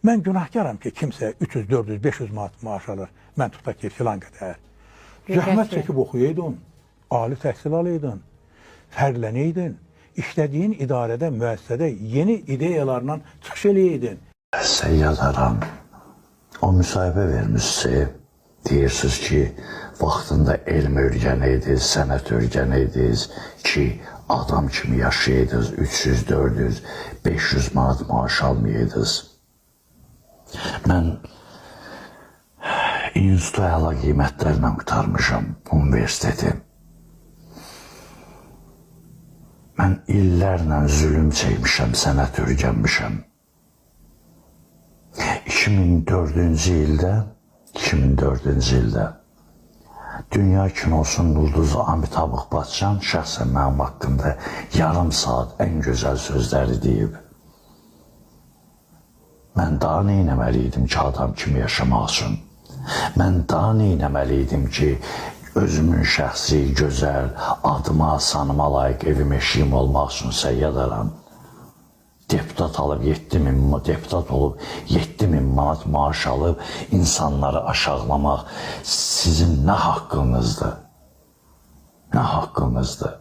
Mən günahkaram ki, kimsə 300, 400, 500 manat maaş alır. Mən tutaq ki, filan qədər. Zəhmət çəkib oxuyaydın, ali təhsil alaydın, fərqlənəydin, işlədiyin idarədə, müəssisədə yeni ideyalarla çıxış eləydin. Səyyad Aram, o müsahibə vermişsə, deyirsiniz ki, vaxtında elm öyrənəydiniz, sənət öyrənəydiniz ki, adam kimi yaşayaydınız, 300, 400, 500 manat maaş almayaydınız. Mən institutu əla qiymətlərlə qutarmışam universiteti. Mən illərlə zülüm çəkmişəm, sənət öyrənmişəm. 2004-cü ildə dünya kinosunun ulduzu Amitabh Bachchan şəxsən mənim haqqında yarım saat ən gözəl sözləri deyib. Mən daha nə etməliydim ki, adam kimi yaşamaq üçün? Mən daha nə etməliydim ki, özümün şəxsi, gözəl, adıma, sanıma layiq evim, eşiyim olmaq üçün Səyyad Aram. Deputat alıb 7.000, deputat olub 7.000 manat maaş alıb insanları aşağılamaq sizin nə haqqınızdır? Nə haqqınızdır?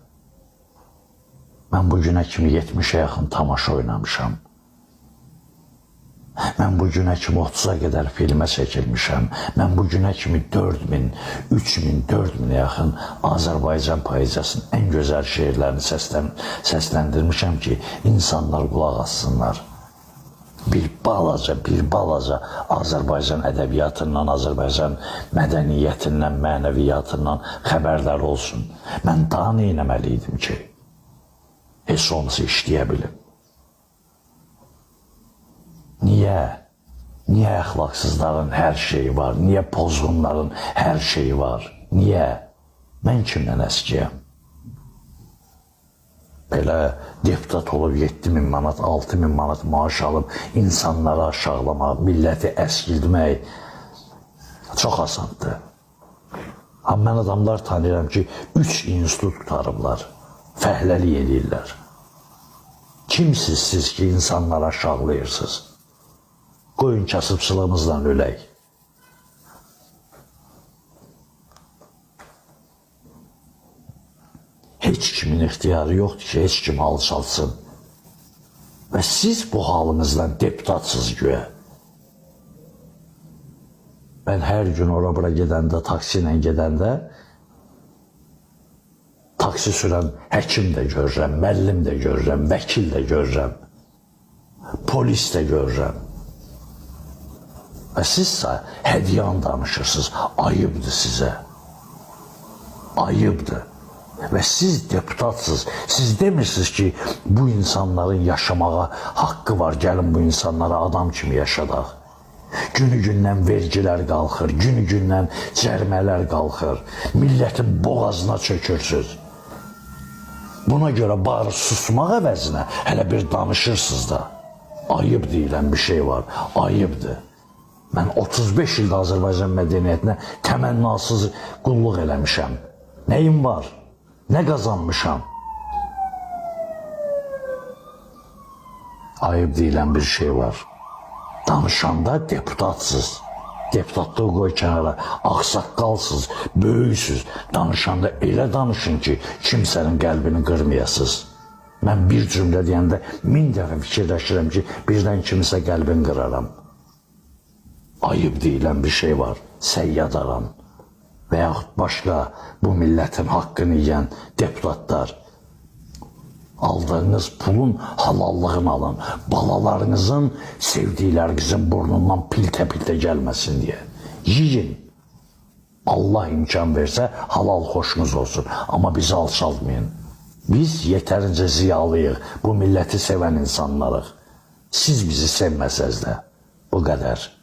Mən bugünə kimi 70'e yaxın tamaşa oynamışam. Mən bugünə kimi 30'a qədər filmə çəkilmişəm. Mən bugünə kimi 4.000, 3.000, 4.000'e yaxın Azərbaycan poeziyasının ən gözəl şeirlərini səsləndirmişəm ki, insanlar qulaq assınlar. Bir balaca Azərbaycan ədəbiyyatından, Azərbaycan mədəniyyətindən, mənəviyyatından xəbərdar olsun. Mən daha nə etməliydim ki, heç olmasa işləyə bilim. Niyə əxlaqsızların hər şeyi var? Niyə pozğunların hər şeyi var? Niyə? Mən kimdən əskiyəm? Belə deputat olub 7.000 manat, 6.000 manat maaş alıb insanları aşağılamaq, milləti əskilmək çox asandır. Amma mən adamlar tanıyıram ki, 3 institut qutarıblar, fəhləlik edirlər. Kimsiz siz ki, insanları aşağılayırsınız? Qoyun kasıbçılığımızla ölək. Heç kimin ixtiyarı yoxdur ki, heç kim alçalsın. Və siz bu halınızdan deputatsız güya. Mən hər gün ora-bura gedəndə, taksi ilə gedəndə, taksi sürən həkim də görürəm, müəllim də görürəm, vəkil də görürəm, polis də görürəm. Və sizsə hədiyan danışırsınız, ayıbdır sizə. Ayıbdır. Və siz deputatsınız, siz demirsiniz ki, bu insanların yaşamağa haqqı var, gəlin bu insanlara adam kimi yaşadaq. Günü-gündən vergilər qalxır, günü-gündən cərimələr qalxır, millətin boğazına çökürsünüz. Buna görə bari susmaq əvəzinə hələ bir danışırsınız da. Ayıb deyilən bir şey var, ayıbdır. Mən 35 ildə Azərbaycan mədəniyyətinə təmənnasız qulluq eləmişəm. Nəyim var? Nə qazanmışam? Ayıb deyilən bir şey var. Danışanda deputatsız. Deputatlığı qoy kənara, ağsaqqalsız, böyüksüz. Danışanda elə danışın ki, kimsənin qəlbini qırmayasınız. Mən bir cümlə deyəndə 1000 dəfə fikirləşirəm ki, birdən kimsə qəlbini qıraram. Ayıb deyilən bir şey var, Səyyad Aram və yaxud başqa bu millətin haqqını yiyən deputatlar. Aldığınız pulun halallığını alın, balalarınızın sevdiklərinizin burnundan piltə-piltə gəlməsin deyə. Yiyin, Allah imkan versə halal xoşunuz olsun, amma bizi alçaltmayın. Biz yetərincə ziyalıyıq, bu milləti sevən insanlarıq. Siz bizi sevməsəz də, bu qədər.